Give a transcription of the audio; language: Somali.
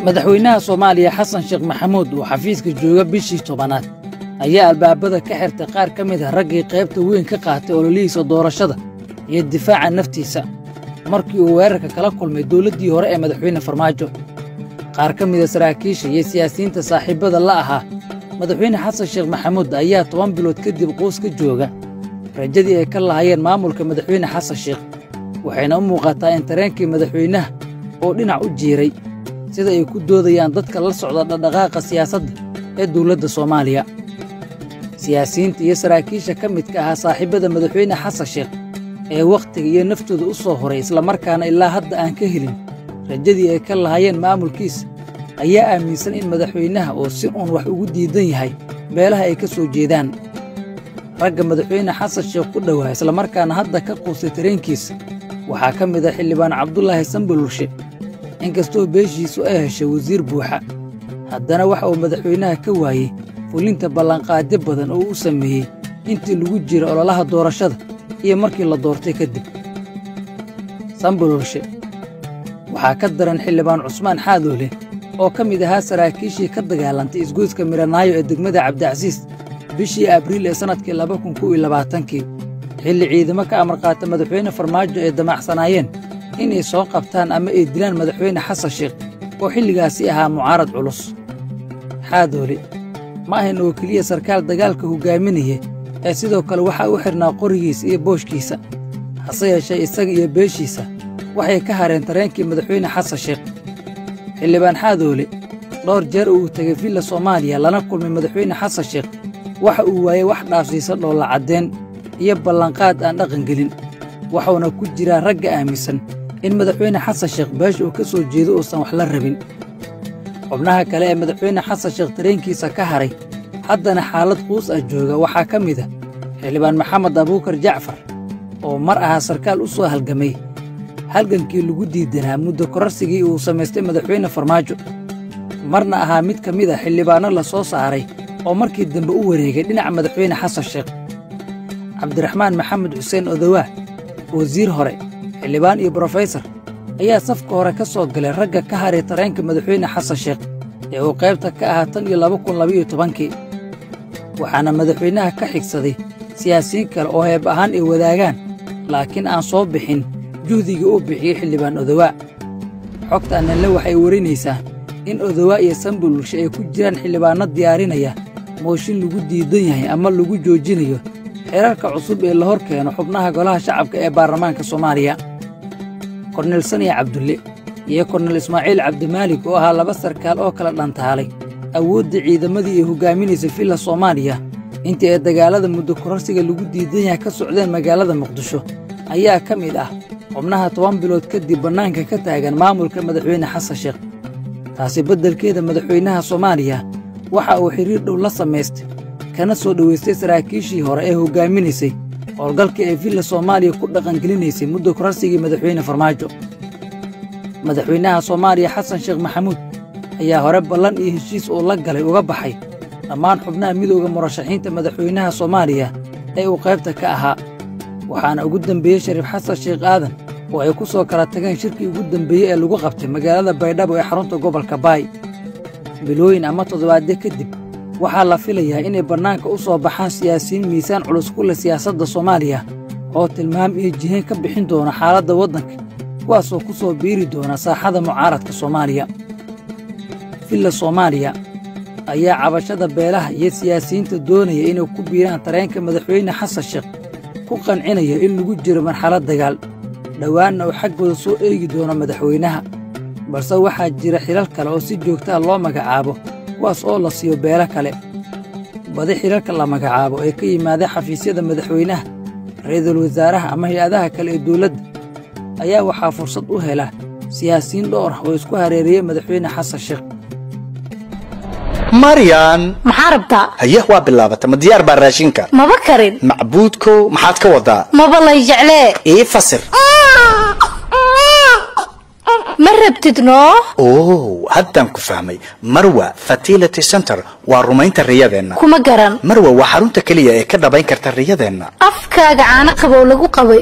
madaxweynaha Soomaaliya Xasan Sheekh Maxamuud oo xafiiska jooga bishii tobanaad ayaa albaabada ka xirtay qaar ka mid ah raggii qaybta weyn ka qaatay ololihiisa doorashada iyo difaaca naftiisa markii uu weerarka kala kulmay dawladdii hore ee madaxweyne Farmaajo. qaar ka mid ah saraakiisha iyo siyaasiyiinta saaxiibada la ahaa madaxweyne Xasan Sheekh Maxamuud ayaa 10 bilood kadib qoys ka jooga rajadii ay ka lahaayeen maamulka madaxweyne Xasan Sheekh waxayna u muuqataa in tareenkii madaxweynaha oo dhinac u jiiray sida ay ku doodayaan dadka la socda dhaqdhaqaaqa siyaasadda ee dawladda Soomaaliya. siyaasiyiinta iyo saraakiisha ka midka ah saaxiibada madaxweyne Xasan Sheekh ee waqtiga iyo naftooda u soo horay isla markaana ilaa hadda aan ka helin rajadii ay ka lahaayeen maamulkiisa ayaa aaminsan in madaxweynaha oo si uun wax ugu diidan yahay beelaha ay ka soo jeedaan. ragga madaxweyne Xasan Sheekh ku dhawaa isla markaana hadda ka quusay tareenkiisa waxaa ka mid ah xildhibaan Cabdullaahi Sanbalulshe. inkastoo beeshiisu ay heshay wasiir buuxa haddana waxa uu madaxweynaha ka waayey fulinta ballanqaadyo badan oo uu sameeyey intii lagu jira ololaha doorashada iyo markii la doortay kadib. Sanbalulshe waxaa ka daran xildhibaan Cusmaan Xaadoole oo ka mid ahaa saraakiishii ka dagaalantay isgoyska Miranaayo ee degmada Cabdicasiis bishii Abriil ee sanadkii 2022 xilli ciidamo ka amar qaata madaxweyne Farmaajo ay damacsanaayeen inay soo qabtaan ama ay dilaan madaxweyne Xasan Sheekh oo xilligaasi ahaa mucaarad culus. Xaadoole ma ahan oo keliya sarkaal dagaalka hogaaminaya ee sidoo kale waxa uu xirnaa qorigiisa iyo booshkiisa hase yeeshee isaga iyo beeshiisa waxay ka hareen tareenkii madaxweyne Xasan Sheekh. xildhibaan Xaadoole dhowr jeer uu tagay villa Soomaaliya lana kulmay madaxweyne Xasan Sheekh waxa uu waayay wax dhaafsiisan oo la cadeen iyo ballanqaad aan dhaqan gelin waxaana ku jira ragga aaminsan in madaxweyne Xasan Sheekh beesha uu ka soo jeedo uusan wax la rabin. xubnaha kale ee madaxweyne Xasan Sheekh tareenkiisa ka haray haddana xaalad quus ah jooga waxaa ka mid ah xildhibaan Maxamed Abuukar Jacfar oo mar ahaa sarkaal u soo halgamay halgankii lagu diidanaa muddo kororsigii uu samaystay madaxweyne Farmaajo marna ahaa mid ka mid ah xildhibaano la soo saaray oo markii dambe u wareegay dhinaca madaxweyne Xasan Sheekh. Cabdiraxmaan Maxamed Xuseen Odawaa wasiir hore xildhibaan iyo professor ayaa safka hore ka soo galay ragga ka haray tareenka madaxweyne Xasan Sheekh ee uu qaybta ka ahaa tan iyo 2012 waxaana madaxweynaha ka xigsaday siyaasiyiin kale oo heeb ahaan ay wadaagaan laakiin aan soo bixin juhdiga uu bixiyey xildhibaan Odawaa. xogtaanna waxay warinaysaa in Odawaa iyo Sanbalulshe ay ku jiraan xildhibaano diyaarinaya mooshin lagu diidan yahay ama lagu joojinayo xeerarka cusub ee la hor keeno xubnaha golaha shacabka ee baarlamaanka Soomaaliya. Kornel Saniya Cabdulle iyo Kornel Ismaaciil Cabdimaalig oo ahaa laba sarkaal oo kala dhantaalay awoodda ciidamadii ay hogaaminaysay villa Soomaaliya intii ay dagaalada muddo kororsiga lagu diidan yahay ka socdeen magaalada Muqdisho ayaa ka mid ah xubnaha 10 bilood kadib bannaanka ka taagan maamulka madaxweyne Xasan Sheekh. taasi beddelkeeda madaxweynaha Soomaaliya waxa uu xiriir dhow la samaystay kana soo dhaweystay saraakiishii hore ee hogaaminaysay howlgalkii ay villa Soomaaliya ku dhaqangelinaysay muddo kororsigii madaxweyne Farmaajo. madaxweynaha Soomaaliya Xasan Sheekh Maxamuud ayaa hore ballan iyo heshiis oo la galay uga baxay dhammaan xubnaha midowga murashaxiinta madaxweynaha Soomaaliya ee uu qaybta ka ahaa waxaana ugu dambeeyey Shariif Xasan Sheekh Aadan oo ay ku soo kala tageen shirkii ugu dambeeyey ee lagu qabtay magaalada Baydhabo ee xarunta gobolka Baay. bilooyin ama toddobaadyo kadib waxaa la filayaa inay bannaanka u soo baxaan siyaasiyiin miisaan culus ku leh siyaasadda Soomaaliya oo tilmaam iyo jihayn ka bixin doona xaaladda waddanka kuwaasoo ku soo biiri doona saaxada mucaaradka Soomaaliya. villa Soomaaliya ayaa cabashada beelaha iyo siyaasiyiinta doonaya inay ku biiraan tareenka madaxweyne Xasan Sheekh ku qancinaya in lagu jiro marxalad dagaal dhowaanna uu xaggooda soo eegi doono madaxweynaha balse waxaa jira xilal kale oo si joogta ah loo magacaabo kuwaas oo la siiyo beelo kale. badi xilalka la magacaabo ee ka yimaada xafiisyada madaxweynaha ra'iisul wasaaraha ama hay'adaha kale ee dawladda ayaa waxaa fursad u hela siyaasiyiin dhowr ah oo isku hareeriyay madaxweyne Xasan Sheekh. Maryan maxaa rabtaa? haye waa bilaabata ma diyaar baa raashinka maba karin macbuudko maxaad ka wadaa maba la jeclee ii fasir ma rabtid noo haddaan ku fahmay Marwa Fertility Center waa rumaynta riyadeenna kuma garan Marwa waa xarunta kaliya ee ka dhabayn karta riyadeenna afkaaga caana qabow lagu qabay